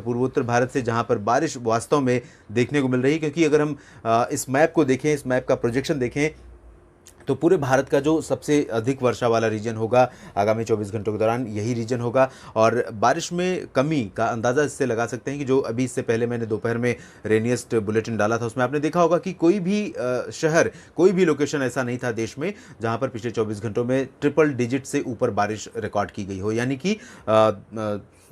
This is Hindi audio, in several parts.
पूर्वोत्तर भारत से जहां पर बारिश वास्तव में देखने को मिल रही है। क्योंकि अगर हम इस मैप को देखें, इस मैप का प्रोजेक्शन देखें, तो पूरे भारत का जो सबसे अधिक वर्षा वाला रीजन होगा आगामी 24 घंटों के दौरान यही रीजन होगा। और बारिश में कमी का अंदाज़ा इससे लगा सकते हैं कि जो अभी इससे पहले मैंने दोपहर में रेनिएस्ट बुलेटिन डाला था, उसमें आपने देखा होगा कि कोई भी शहर, कोई भी लोकेशन ऐसा नहीं था देश में जहां पर पिछले 24 घंटों में ट्रिपल डिजिट से ऊपर बारिश रिकॉर्ड की गई हो। यानी कि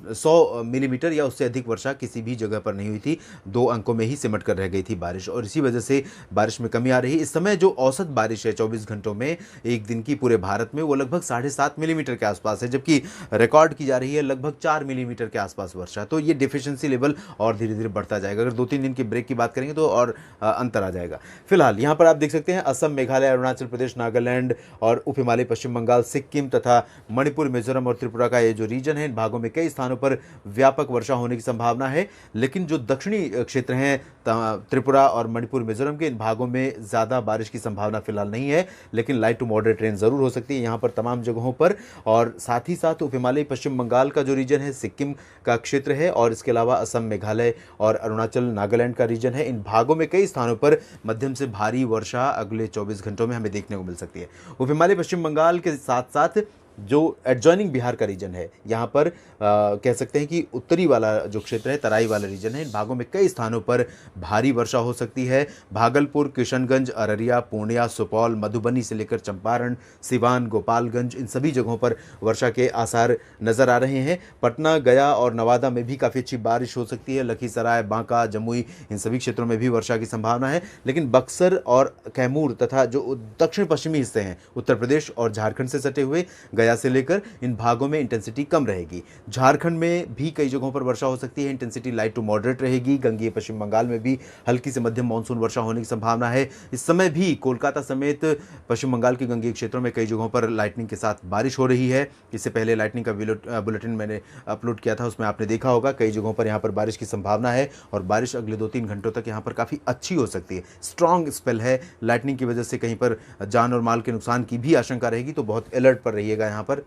100 मिलीमीटर या उससे अधिक वर्षा किसी भी जगह पर नहीं हुई थी। 2 अंकों में ही सिमट कर रह गई थी बारिश, और इसी वजह से बारिश में कमी आ रही है। इस समय जो औसत बारिश है 24 घंटों में एक दिन की पूरे भारत में, वो लगभग 7.5 मिलीमीटर के आसपास है, जबकि रिकॉर्ड की जा रही है लगभग 4 मिलीमीटर के आसपास वर्षा। तो ये डिफिशियंसी लेवल और धीरे धीरे बढ़ता जाएगा। अगर 2-3 दिन की ब्रेक की बात करेंगे तो और अंतर आ जाएगा। फिलहाल यहाँ पर आप देख सकते हैं असम, मेघालय, अरुणाचल प्रदेश, नागालैंड और उप हिमालय पश्चिम बंगाल, सिक्किम तथा मणिपुर, मिजोरम और त्रिपुरा का ये जो रीजन है, इन भागों में कई स्थानों पर व्यापक वर्षा होने की संभावना है। लेकिन जो दक्षिणी क्षेत्र हैं त्रिपुरा और मणिपुर, मिजोरम के, इन भागों में ज़्यादा बारिश की संभावना फिलहाल नहीं है, लेकिन लाइट टू मॉडरेट रेन ज़रूर हो सकती है यहाँ पर तमाम जगहों पर। और साथ ही साथ उप हिमालय पश्चिम बंगाल का जो रीजन है, सिक्किम का क्षेत्र है, और इसके अलावा असम, मेघालय और अरुणाचल, नागालैंड का रीजन है, इन भागों में कई स्थानों पर मध्यम से भारी वर्षा अगले 24 घंटों में हमें देखने को मिल सकती है। उप हिमालय पश्चिम बंगाल के साथ साथ जो एडजॉइनिंग बिहार का रीजन है, यहाँ पर कह सकते हैं कि उत्तरी वाला जो क्षेत्र है, तराई वाला रीजन है, इन भागों में कई स्थानों पर भारी वर्षा हो सकती है। भागलपुर, किशनगंज, अररिया, पूर्णिया, सुपौल, मधुबनी से लेकर चंपारण, सिवान, गोपालगंज, इन सभी जगहों पर वर्षा के आसार नज़र आ रहे हैं। पटना, गया और नवादा में भी काफ़ी अच्छी बारिश हो सकती है। लखीसराय, बांका, जमुई, इन सभी क्षेत्रों में भी वर्षा की संभावना है। लेकिन बक्सर और कैमूर तथा जो दक्षिण पश्चिमी हिस्से हैं, उत्तर प्रदेश और झारखंड से सटे हुए, गया से लेकर, इन भागों में इंटेंसिटी कम रहेगी। झारखंड में भी कई जगहों पर वर्षा हो सकती है, इंटेंसिटी लाइट टू मॉडरेट रहेगी। गंगेय पश्चिम बंगाल में भी हल्की से मध्यम मानसून वर्षा होने की संभावना है। इस समय भी कोलकाता समेत पश्चिम बंगाल के गंगेय क्षेत्रों में कई जगहों पर लाइटनिंग के साथ बारिश हो रही है। इससे पहले लाइटनिंग का बुलेटिन मैंने अपलोड किया था, उसमें आपने देखा होगा कई जगहों पर यहाँ पर बारिश की संभावना है, और बारिश अगले 2-3 घंटों तक यहाँ पर काफ़ी अच्छी हो सकती है। स्ट्रॉन्ग स्पेल है, लाइटनिंग की वजह से कहीं पर जान और माल के नुकसान की भी आशंका रहेगी, तो बहुत अलर्ट पर रहिएगा यहाँ पर।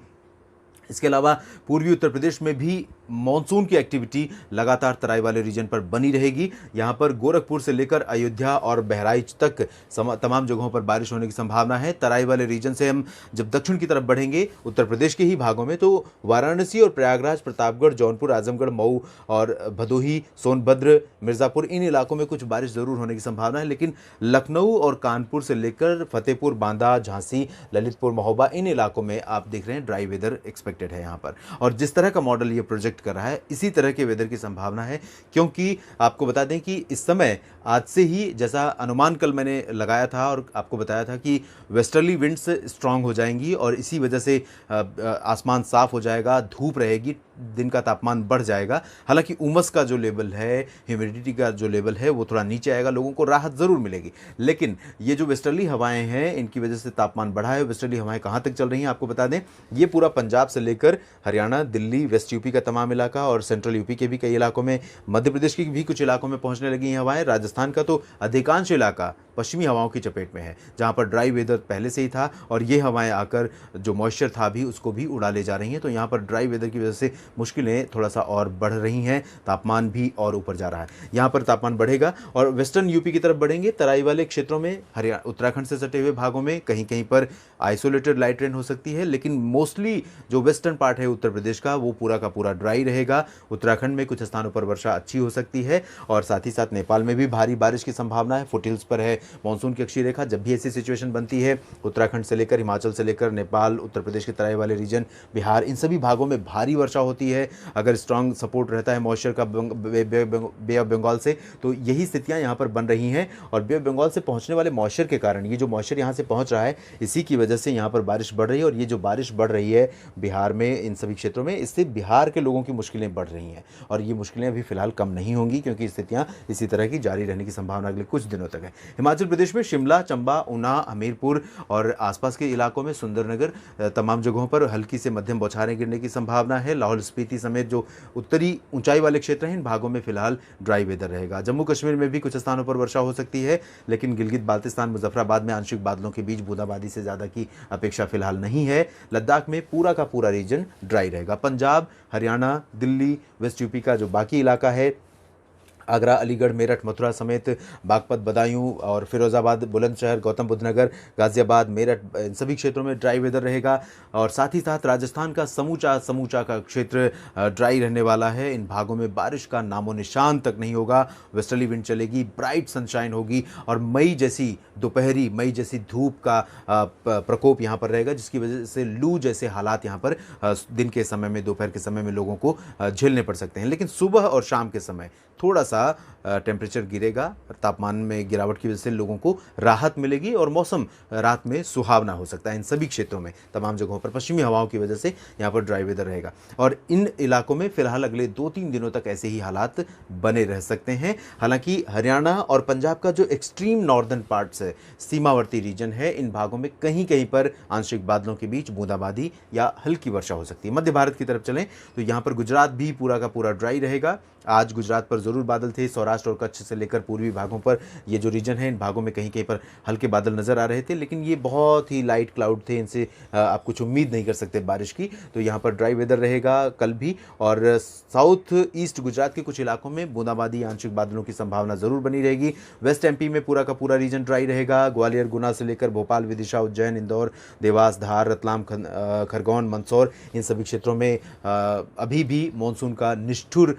इसके अलावा पूर्वी उत्तर प्रदेश में भी मॉनसून की एक्टिविटी लगातार तराई वाले रीजन पर बनी रहेगी। यहाँ पर गोरखपुर से लेकर अयोध्या और बहराइच तक तमाम जगहों पर बारिश होने की संभावना है। तराई वाले रीजन से हम जब दक्षिण की तरफ बढ़ेंगे उत्तर प्रदेश के ही भागों में, तो वाराणसी और प्रयागराज, प्रतापगढ़, जौनपुर, आजमगढ़, मऊ और भदोही, सोनभद्र, मिर्ज़ापुर, इन इलाकों में कुछ बारिश ज़रूर होने की संभावना है। लेकिन लखनऊ और कानपुर से लेकर फतेहपुर, बांदा, झांसी, ललितपुर, महोबा, इन इलाकों में आप देख रहे हैं ड्राई वेदर एक्सपेक्टेड है यहाँ पर। और जिस तरह का मॉडल ये प्रोजेक्ट कर रहा है, इसी तरह के वेदर की संभावना है। क्योंकि आपको बता दें कि इस समय आज से ही, जैसा अनुमान कल मैंने लगाया था और आपको बताया था कि वेस्टर्ली विंड्स स्ट्रांग हो जाएंगी और इसी वजह से आसमान साफ हो जाएगा, धूप रहेगी, दिन का तापमान बढ़ जाएगा। हालांकि उमस का जो लेवल है, ह्यूमिडिटी का जो लेवल है, वो थोड़ा नीचे आएगा, लोगों को राहत ज़रूर मिलेगी। लेकिन ये जो वेस्टर्ली हवाएं हैं, इनकी वजह से तापमान बढ़ा है। वेस्टर्ली हवाएं कहाँ तक चल रही हैं आपको बता दें, ये पूरा पंजाब से लेकर हरियाणा, दिल्ली, वेस्ट यूपी का तमाम इलाका और सेंट्रल यूपी के भी कई इलाकों में, मध्य प्रदेश के भी कुछ इलाकों में पहुंचने लगी हैं हवाएं। राजस्थान का तो अधिकांश इलाका पश्चिमी हवाओं की चपेट में है, जहां पर ड्राई वेदर पहले से ही था, और ये हवाएं आकर जो मॉइस्चर था भी उसको भी उड़ा ले जा रही हैं। तो यहाँ पर ड्राई वेदर की वजह से मुश्किलें थोड़ा सा और बढ़ रही हैं, तापमान भी और ऊपर जा रहा है। यहाँ पर तापमान बढ़ेगा और वेस्टर्न यूपी की तरफ बढ़ेंगे। तराई वाले क्षेत्रों में, हरियाणा, उत्तराखंड से सटे हुए भागों में कहीं कहीं पर आइसोलेटेड लाइट रेन हो सकती है, लेकिन मोस्टली जो वेस्टर्न पार्ट है उत्तर प्रदेश का, वो पूरा का पूरा ड्राई रहेगा। उत्तराखंड में कुछ स्थानों पर वर्षा अच्छी हो सकती है, और साथ ही साथ नेपाल में भी भारी बारिश की संभावना है। फुटहिल्स पर है मानसून की अक्षीय रेखा। जब भी ऐसी सिचुएशन बनती है, उत्तराखंड से लेकर हिमाचल से लेकर नेपाल, उत्तर प्रदेश के तराई वाले रीजन, बिहार, इन सभी भागों में भारी वर्षा होती है। अगर स्ट्रांग सपोर्ट रहता है मॉइस्चर का बे ऑफ बंगाल से, तो यही स्थितियां यहाँ पर बन रही हैं। और बे ऑफ बंगाल से पहुँचने वाले मॉइस्चर के कारण, ये जो मॉइस्चर यहाँ से पहुँच रहा है, इसी की वजह से यहाँ पर बारिश बढ़ रही है। और ये जो बारिश बढ़ रही है बिहार में, इन सभी क्षेत्रों में, इससे बिहार के लोगों की मुश्किलें बढ़ रही हैं, और ये मुश्किलें अभी फिलहाल कम नहीं होंगी, क्योंकि स्थितियाँ इसी तरह की जारी रहने की संभावना अगले कुछ दिनों तक है। हिमाचल प्रदेश में शिमला, चंबा, ऊना, हमीरपुर और आसपास के इलाकों में सुंदरनगर तमाम जगहों पर हल्की से मध्यम बौछारें गिरने की संभावना है। लाहौल स्पीति समेत जो उत्तरी ऊंचाई वाले क्षेत्र हैं इन भागों में फिलहाल ड्राई वेदर रहेगा। जम्मू कश्मीर में भी कुछ स्थानों पर वर्षा हो सकती है, लेकिन गिलगित बाल्तिस्तान, मुजफ्फराबाद में आंशिक बादलों के बीच बूंदाबांदी से ज़्यादा की अपेक्षा फिलहाल नहीं है। लद्दाख में पूरा का पूरा रीजन ड्राई रहेगा। पंजाब, हरियाणा, दिल्ली, वेस्ट यूपी का जो बाकी इलाका है, आगरा, अलीगढ़, मेरठ, मथुरा समेत बागपत, बदायूं और फिरोजाबाद, बुलंदशहर, गौतम बुद्ध नगर, गाजियाबाद, मेरठ, इन सभी क्षेत्रों में ड्राई वेदर रहेगा। और साथ ही साथ राजस्थान का समूचा का क्षेत्र ड्राई रहने वाला है। इन भागों में बारिश का नामो निशान तक नहीं होगा। वेस्टर्ली विंड चलेगी, ब्राइट सनशाइन होगी और मई जैसी धूप का प्रकोप यहाँ पर रहेगा, जिसकी वजह से लू जैसे हालात यहाँ पर दिन के समय में, दोपहर के समय में लोगों को झेलने पड़ सकते हैं। लेकिन सुबह और शाम के समय थोड़ा सा टेम्परेचर गिरेगा, तापमान में गिरावट की वजह से लोगों को राहत मिलेगी और मौसम रात में सुहावना हो सकता है। इन सभी क्षेत्रों में तमाम जगहों पर पश्चिमी हवाओं की वजह से यहाँ पर ड्राई वेदर रहेगा और इन इलाकों में फिलहाल अगले 2-3 दिनों तक ऐसे ही हालात बने रह सकते हैं। हालांकि हरियाणा और पंजाब का जो एक्सट्रीम नॉर्दर्न पार्ट्स है, सीमावर्ती रीजन है, इन भागों में कहीं कहीं पर आंशिक बादलों के बीच बूंदाबांदी या हल्की वर्षा हो सकती है। मध्य भारत की तरफ चलें तो यहाँ पर गुजरात भी पूरा का पूरा ड्राई रहेगा। आज गुजरात पर जरूर बादल थे। सौराष्ट्र और कच्छ से लेकर पूर्वी भागों पर ये जो रीजन है, इन भागों में कहीं कहीं पर हल्के बादल नजर आ रहे थे, लेकिन ये बहुत ही लाइट क्लाउड थे, इनसे आप कुछ उम्मीद नहीं कर सकते बारिश की। तो यहाँ पर ड्राई वेदर रहेगा कल भी। और साउथ ईस्ट गुजरात के कुछ इलाकों में बूंदाबांदी, आंशिक बादलों की संभावना जरूर बनी रहेगी। वेस्ट एमपी में पूरा का पूरा रीजन ड्राई रहेगा। ग्वालियर, गुना से लेकर भोपाल, विदिशा, उज्जैन, इंदौर, देवास, धार, रतलाम, खरगोन, मंदसौर, इन सभी क्षेत्रों में अभी भी मानसून का निष्ठुर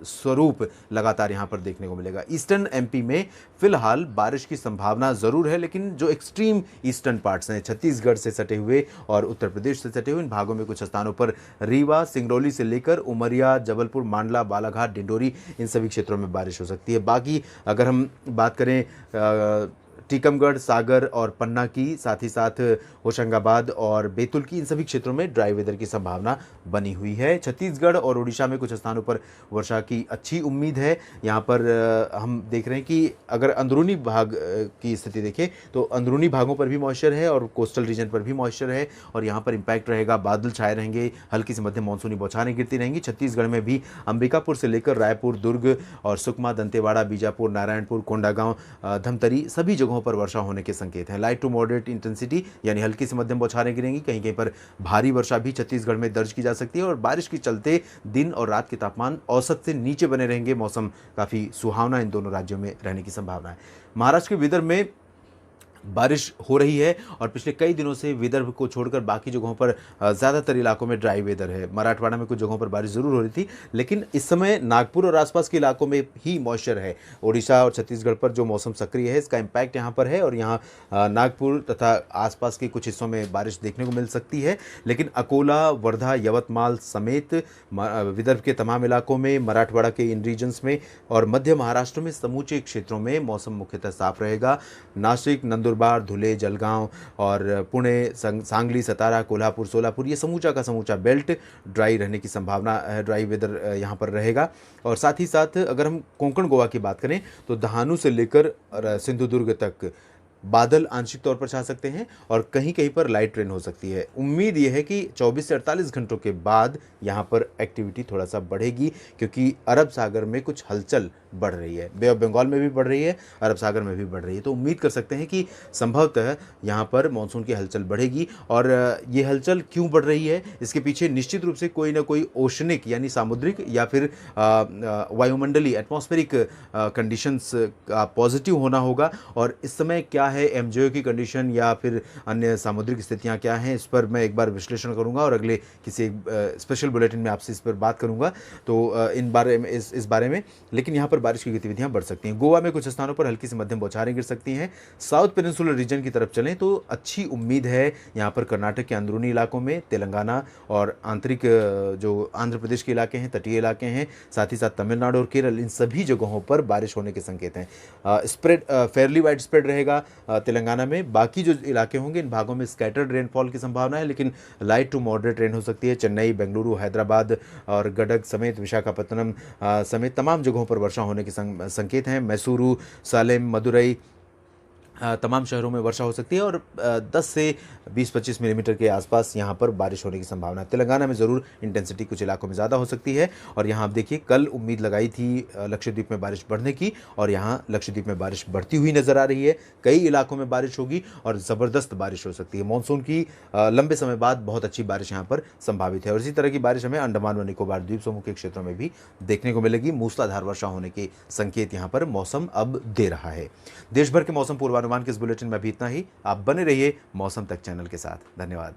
स्वरूप लगातार यहां पर देखने को मिलेगा। ईस्टर्न एमपी में फिलहाल बारिश की संभावना जरूर है, लेकिन जो एक्सट्रीम ईस्टर्न पार्ट्स हैं, छत्तीसगढ़ से सटे हुए और उत्तर प्रदेश से सटे हुए, इन भागों में कुछ स्थानों पर रीवा, सिंगरौली से लेकर उमरिया, जबलपुर, मांडला, बालाघाट, डिंडोरी, इन सभी क्षेत्रों में बारिश हो सकती है। बाकी अगर हम बात करें टीकमगढ़, सागर और पन्ना की, साथ ही साथ होशंगाबाद और बैतूल की, इन सभी क्षेत्रों में ड्राई वेदर की संभावना बनी हुई है। छत्तीसगढ़ और उड़ीसा में कुछ स्थानों पर वर्षा की अच्छी उम्मीद है। यहाँ पर हम देख रहे हैं कि अगर अंदरूनी भाग की स्थिति देखें तो अंदरूनी भागों पर भी मॉइस्चर है और कोस्टल रीजन पर भी मॉइस्चर है और यहाँ पर इंपैक्ट रहेगा। बादल छाए रहेंगे, हल्की से मध्यम मानसूनी बौछारें गिरती रहेंगी। छत्तीसगढ़ में भी अंबिकापुर से लेकर रायपुर, दुर्ग और सुकमा, दंतेवाड़ा, बीजापुर, नारायणपुर, कोंडागांव, धमतरी, सभी जगहों पर वर्षा होने के संकेत हैं। लाइट टू मॉडरेट इंटेंसिटी यानी हल्की से मध्यम बौछारें गिरेंगी। कहीं कहीं पर भारी वर्षा भी छत्तीसगढ़ में दर्ज की जा सकती है और बारिश के चलते दिन और रात के तापमान औसत से नीचे बने रहेंगे। मौसम काफ़ी सुहावना इन दोनों राज्यों में रहने की संभावना है। महाराष्ट्र के विदर्भ में बारिश हो रही है और पिछले कई दिनों से विदर्भ को छोड़कर बाकी जगहों पर ज़्यादातर इलाकों में ड्राई वेदर है। मराठवाड़ा में कुछ जगहों पर बारिश ज़रूर हो रही थी, लेकिन इस समय नागपुर और आसपास के इलाकों में ही मॉइस्चर है। ओडिशा और छत्तीसगढ़ पर जो मौसम सक्रिय है, इसका इम्पैक्ट यहाँ पर है और यहाँ नागपुर तथा आसपास के कुछ हिस्सों में बारिश देखने को मिल सकती है। लेकिन अकोला, वर्धा, यवतमाल समेत विदर्भ के तमाम इलाकों में, मराठवाड़ा के इन रीजन्स में और मध्य महाराष्ट्र में समूचे क्षेत्रों में मौसम मुख्यतः साफ रहेगा। नासिक, नंदुरबार, धुले, जलगांव और पुणे, सांगली, सतारा, कोल्हापुर, सोलापुर, ये समूचा का समूचा बेल्ट ड्राई रहने की संभावना है। ड्राई वेदर यहाँ पर रहेगा। और साथ ही साथ अगर हम कोंकण गोवा की बात करें तो दहानू से लेकर सिंधुदुर्ग तक बादल आंशिक तौर पर छा सकते हैं और कहीं कहीं पर लाइट रेन हो सकती है। उम्मीद यह है कि 24 से 48 घंटों के बाद यहाँ पर एक्टिविटी थोड़ा सा बढ़ेगी, क्योंकि अरब सागर में कुछ हलचल बढ़ रही है। बे ऑफ बंगाल में भी बढ़ रही है, अरब सागर में भी बढ़ रही है। तो उम्मीद कर सकते हैं कि संभवतः यहाँ पर मानसून की हलचल बढ़ेगी। और ये हलचल क्यों बढ़ रही है, इसके पीछे निश्चित रूप से कोई ना कोई ओशनिक यानी सामुद्रिक या फिर वायुमंडलीय एटमॉस्फेरिक कंडीशंस का पॉजिटिव होना होगा। और इस समय क्या है एमजेओ की कंडीशन या फिर अन्य सामुद्रिक स्थितियाँ क्या हैं, इस पर मैं एक बार विश्लेषण करूँगा और अगले किसी स्पेशल बुलेटिन में आपसे इस पर बात करूँगा तो इस बारे में। लेकिन यहाँ पर बारिश की गतिविधियां बढ़ सकती हैं। गोवा में कुछ स्थानों पर हल्की से मध्यम बौछारें गिर सकती हैं। साउथ पेनिनसुलर रीजन की तरफ चलें तो अच्छी उम्मीद है यहाँ पर कर्नाटक के अंदरूनी इलाकों में, तेलंगाना और आंतरिक जो आंध्र प्रदेश के इलाके हैं, तटीय इलाके हैं, साथ ही साथ तमिलनाडु और केरल, इन सभी जगहों पर बारिश होने के संकेत हैं। स्प्रेड फेयरली वाइड स्प्रेड रहेगा। तेलंगाना में। बाकी जो इलाके होंगे इन भागों में स्कैटर्ड रेनफॉल की संभावना है, लेकिन लाइट टू मॉडरेट रेन हो सकती है। चेन्नई, बेंगलुरु, हैदराबाद और गडक समेत विशाखापत्तनम समेत तमाम जगहों पर वर्षा होने के संकेत हैं। मैसूरू, सालेम, मदुरई तमाम शहरों में वर्षा हो सकती है और 10 से 20-25 मिलीमीटर के आसपास यहाँ पर बारिश होने की संभावना है। तेलंगाना में ज़रूर इंटेंसिटी कुछ इलाकों में ज़्यादा हो सकती है। और यहाँ आप देखिए, कल उम्मीद लगाई थी लक्षद्वीप में बारिश बढ़ने की, और यहाँ लक्षद्वीप में बारिश बढ़ती हुई नज़र आ रही है। कई इलाकों में बारिश होगी और ज़बरदस्त बारिश हो सकती है। मानसून की लंबे समय बाद बहुत अच्छी बारिश यहाँ पर संभावित है, और इसी तरह की बारिश हमें अंडमान व निकोबार द्वीप समूह के क्षेत्रों में भी देखने को मिलेगी। मूसलाधार वर्षा होने के संकेत यहाँ पर मौसम अब दे रहा है। देश भर के मौसम पूर्वानुमान के इस बुलेटिन में अभी इतना ही। आप बने रहिए मौसम तक चैनल के साथ। धन्यवाद।